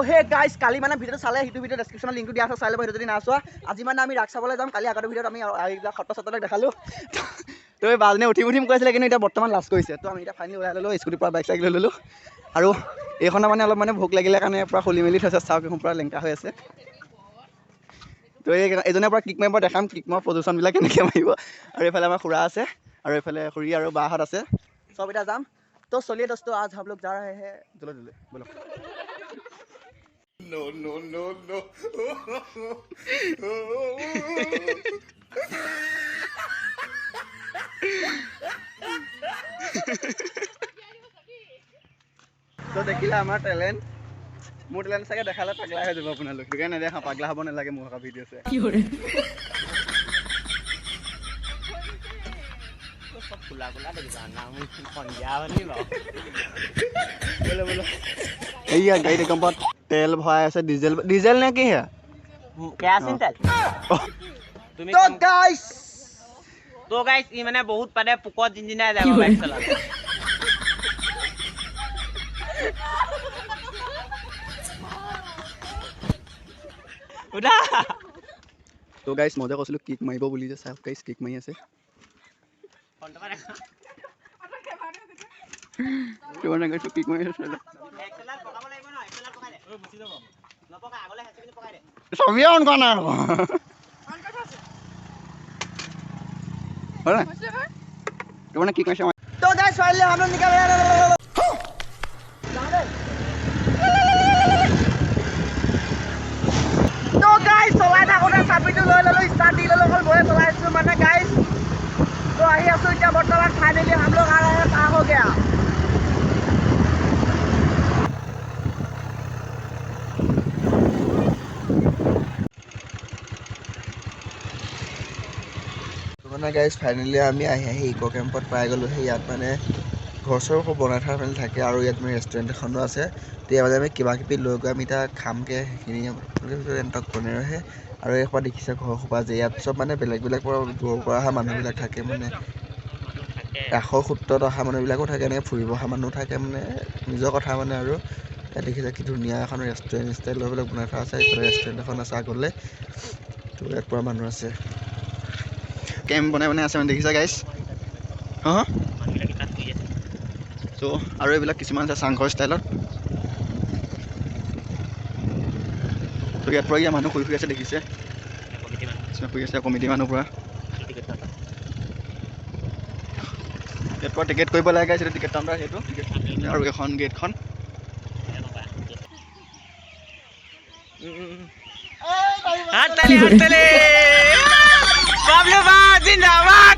Hey guys কালি মানে ভিডিঅ'টো চালে সেইটো ভিডিঅ' ডেছক্ৰিপশ্যনত লিংকটো দিয়া আছে চাই ল'ব সেইটো যদি নাচোৱা আজি মানে আমি ৰাস চাবলৈ যাম কালি আগৰ ভিডিঅ'ত আমি এইবিলাক সত্ৰ চত্ৰবিলাক দেখালোঁ তো এই বাজনে উঠিম কৈছিলে কিন্তু এতিয়া বৰ্তমান লাজ কৰিছে তো আমি এতিয়া ফাইনেলি ওলাই ল'লোঁ স্কুটিৰ পৰা বাইক চাইক লৈ ল'লোঁ আৰু এইখনৰ মানে অলপ মানে ভোক লাগিলে কাৰণে পূৰা খুলি মেলি থৈছে চাওক এখন পূৰা লেংকা হৈ আছে তো এইজনৰ পৰা কিক মাৰিব দেখাম কিক মাৰ পজিশ্যনবিলাক কেনেকৈ মাৰিব আৰু এইফালে আমাৰ খুৰা আছে আৰু এইফালে খুৰী আৰু বাহঁত আছে চব এতিয়া যাম তো চলিয়ে দোস্তো आज हम लोग जा रहे हैं चलो चलो बोलो No, no, no, no. তো দেখিলে আমাৰ টেলেণ্ট মোৰ টেলেণ্ট চাগে দেখালে পাগলা হৈ যাব আপোনালোক সেইকাৰণে নেদেখা পাগলা হ'ব নালাগে মোৰ ভিডিঅ' চাই खुला खुला देगा नाम पंजाब नहीं लो बोलो बोलो এইয়া গাড়ীত একদম তেল ভৰাই আছে ডিজেল নে কি হে केरासिन तेल তুমি তো গাইস ই মানে বহুত পাদে পুকত ইঞ্জিনাই যাব বাইক চলাব উদা তো গাইস মই কৈছিলো কিক মাৰিব বুলি যে চাওক গাইস কিক মাৰি আছে ফোনটো মাৰে তোৰ নাগে কিক মাৰি আছে এক্সেলাৰ পকাব লাগিব ন এক্সেলাৰ পকাই দে ঐ বুচি যাব নপকা আগলে হেঁচি পকাই দে সবই অন কৰা নাই होला তোৰ মানে কিক মাৰিছে তো গাইস ফাইনালি हम लोग निकल गए तो गाइस চলাই থাকোতে চাবিটো লৈ ললো ষ্টাৰ্ট দি ললো অকল বয়ে চলাইছো মানে গাইস तो আহি আছো এতিয়া বৰ্তমান ফাইনালি हम लोग आ रहे हैं पार हो गया तो মানে গাইস ফাইনালি আমি আহি ইকো কেম্পত পাই গলো সেই ইয়াত মানে ঘৰ চৰ বনাই থোৱা মানে থাকে আৰু ইয়াত মানে ৰেষ্টুৰেণ্ট এখনো আছে তো ইয়াত আমি কিবা কিবি লৈ গৈ আমি তাত খামগৈ সেইখিনি ৰেষ্টুৰেণ্টক বনাই ৰহে আৰু এইসোপা দেখিছে ঘৰ সোপা যে ইয়াত চব মানে বেলেগ বেলেগ দূৰৰ পৰা অহা মানুহবিলাক থাকে মানে ৰাসৰ সূত্ৰত অহা মানুহবিলাকো থাকে এনেকৈ ফুৰিব অহা মানুহ থাকে মানে নিজৰ কথা মানে আৰু ইয়াত দেখিছে কি ধুনীয়া এখন ৰেষ্টুৰেণ্ট ষ্টাইল লৈ পেলাই বনাই থোৱা আছে এইফালে ৰেষ্টুৰেণ্ট এখন আছে আগলৈ তো ইয়াত পৰা মানুহ আছে কেম্প বনাই আছে মানে দেখিছা গাইছ হা তো আৰু এইবিলাক কিছুমান আছে চাংঘৰ ষ্টাইলত তো ইয়াত পৰা ইয়াৰ মানুহ শুই আছে দেখিছে শুই আছে কমিটি মানুহ পৰা ইয়াত পৰা টিকেট কৰিব লাগে গাইছ টিকেট কাউণ্টাৰ সেইটো আৰু এখন গেটখন हाथ तले बाबलू बा जिंदाबाद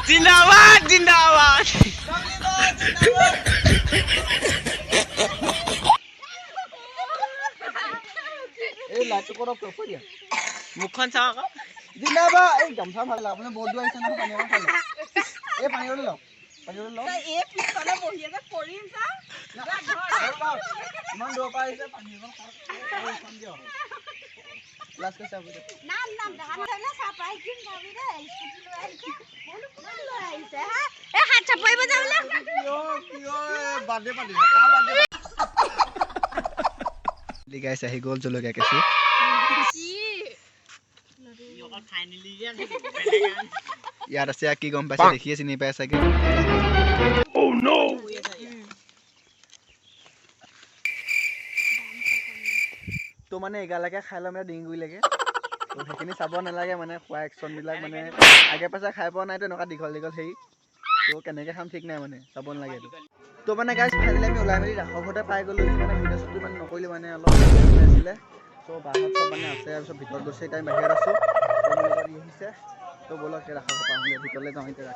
जिंदाबाद जिंदाबाद এই লাইটটো কৰা প্ৰফ দিয়া মুখখন চাও আকৌ জিন্দাবাদ এই গামছা ভাল আপুনি বহুত দূৰ আহিছে নহয় পানী অকণ খালে এই পানী লৈ লওক এই পিছফালে বহি আছে পৰিম চা ইমান দূৰৰ পৰা আহিছে পানী অকণ খাওক দিয়ক লাষ্ট কৈছে আপুনি নাম ধান হলে সাপ্ৰাইজ দিম ভাবি দে স্কুটি লৈ আহিছে বলো কোন লৈ আহিছে হা এ হাত চাপৰিব যাবলে কিয় বাদে পানী কা বাদে গাইছ আহি গ'ল জলকীয়া কেঁচু ইয়াত আছে কি গম পাইছে দেখিয়ে চিনি পাই চাগে তো মানে এগালৈকে খাই ল'ম ডিঙগুৰিলৈকে তো সেইখিনি চাব নালাগে মানে খোৱা একশ্যনবিলাক মানে আগে পাছে খাই পোৱা নাইতো এনেকুৱা দীঘল দীঘল হেৰি তো কেনেকৈ খাম ঠিক নাই মানে চাব নালাগে এইটো তো মানে গাইছ ফাইনেলি আমি ওলাই মেলি ৰাসৰ ঘৰতে পাই গ'লোঁ মানে ভিডিঅ' শ্বুটটো মানে নকৰিলোঁ মানে অলপ আছিলে তো বাহিৰত চব মানে আছে আৰু চব ভিতৰত গৈছে এতিয়া বাহিৰত আছোঁ আহিছে তো ব'লক ৰাসৰ ঘৰ পাওঁ ভিতৰলৈ যাওঁ এতিয়া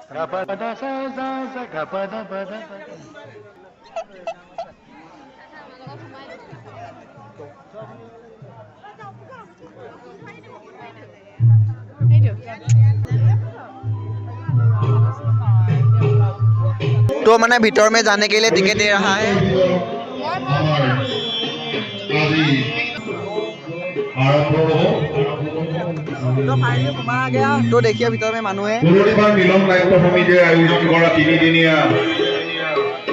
तो मैंने भीतर में जाने के लिए टिकट दे रहा है तो फाइनली घुमा आ गया तो देखिए भीतर में मानु है मिलन नाट्य समितिয়ে আয়োজন কৰা 3 দিনীয়া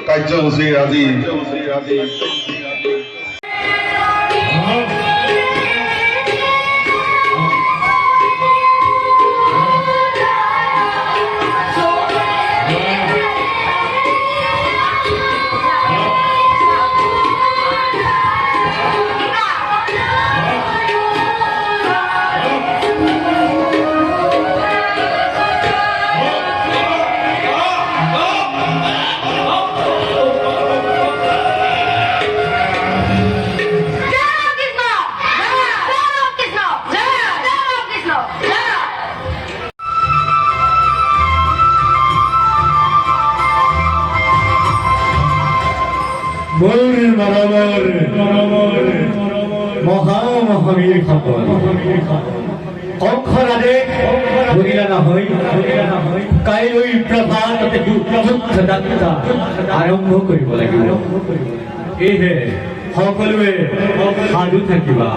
কাৰ্যসূচী আজি মহামহাবীৰ সকল কংসৰ আদেশ ভৰিলা নহয় কাইলৈ প্ৰভাততে যুদ্ধ যাত্ৰা আৰম্ভ কৰিব লাগিব সেয়েহে সকলোৱে সাজু থাকিবা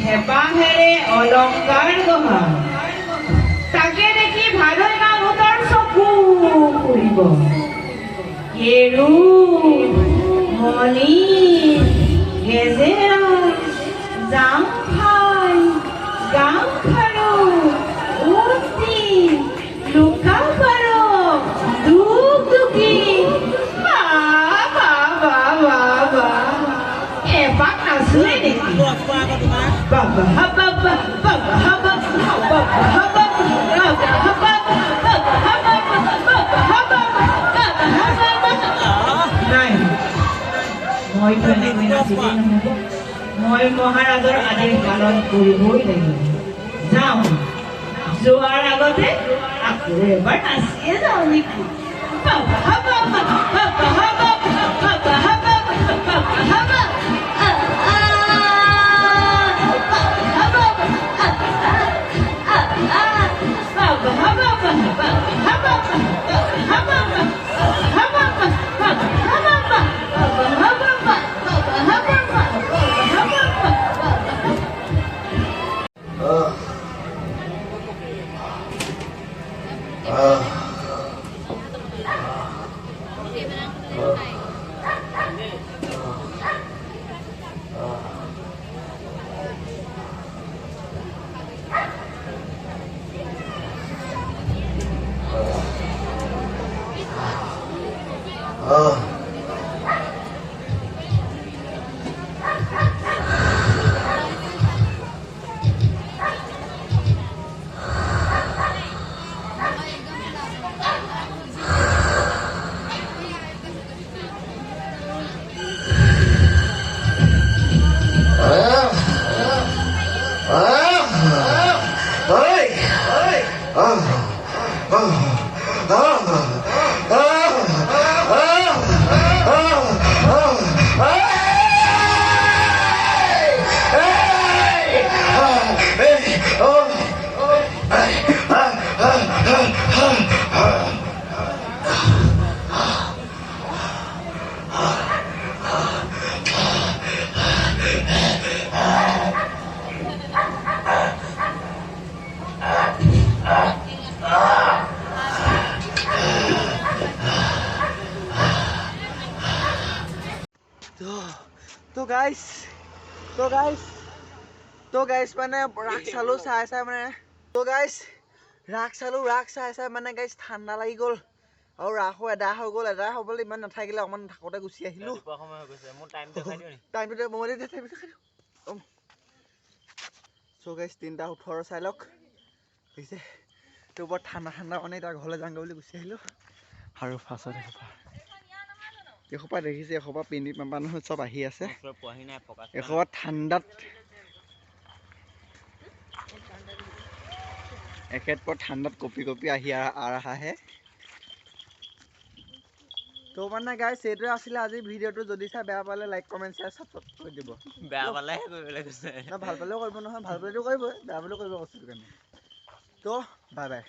হেপাহেৰে অলংকাৰ গঢ়া তাকে দেখি ভালৈ মানুহৰ চকু ফুৰিব কেৰু মণি গেজেৰা জাম খাই গাম খাৰু উঠি লুকা পাৰো দুখ দুখি এপাক নাচোৱে নেকি Baba haba baba haba baba haba baba haba baba haba baba haba baba haba নাই মই ফেনে মেনা দিলে নহব মই মহাৰাজৰ আদেশ পালন কৰিবই লাগিব যাওঁ যোৱাৰ আগতে আকৌ এবাৰ নাচিয়ে যাওঁ নেকি বাবা হবা বাবা হবা বাবা হবা বাবা হবা তো গাইছ মানে ৰাস চালো চাই মানে ৰাস চাই মানে গাইছ ঠাণ্ডা লাগি গ'ল আৰু ৰাসো এদায় হৈ গ'ল এদায় হ'বলৈ ইমান নাথাকিলে অকণমান থাকোঁতে গুচি আহিলোঁ টাইমটো মই চ' গাইছ 3:18 চাই লওক দেখিছে তোৰ বৰ ঠাণ্ডা মানে এতিয়া ঘৰলৈ যাওঁগৈ বুলি গুচি আহিলোঁ আৰু ফাৰ্ষ্টত এসোপা দেখিছে এসোপা পিন্ধি মানুহ চব আহি আছে এসোপা ঠাণ্ডাত একেতপৰ ঠাণ্ডাত কঁপি আহি আহে তো মানে গাইছ এইটোৱে আছিলে আজিৰ ভিডিঅ'টো যদি চাই বেয়া পালে লাইক কমেণ্ট শ্বেয়াৰ ছাবস্ক্ৰাইব কৰি দিব বেয়া পালেহে কৰিবলৈ কৈছে ভাল পালেও কৰিব নহয় ভাল পালেতো কৰিবই বেয়া পালেও কৰিব কৈছোঁ কাৰণে তো বাই বাই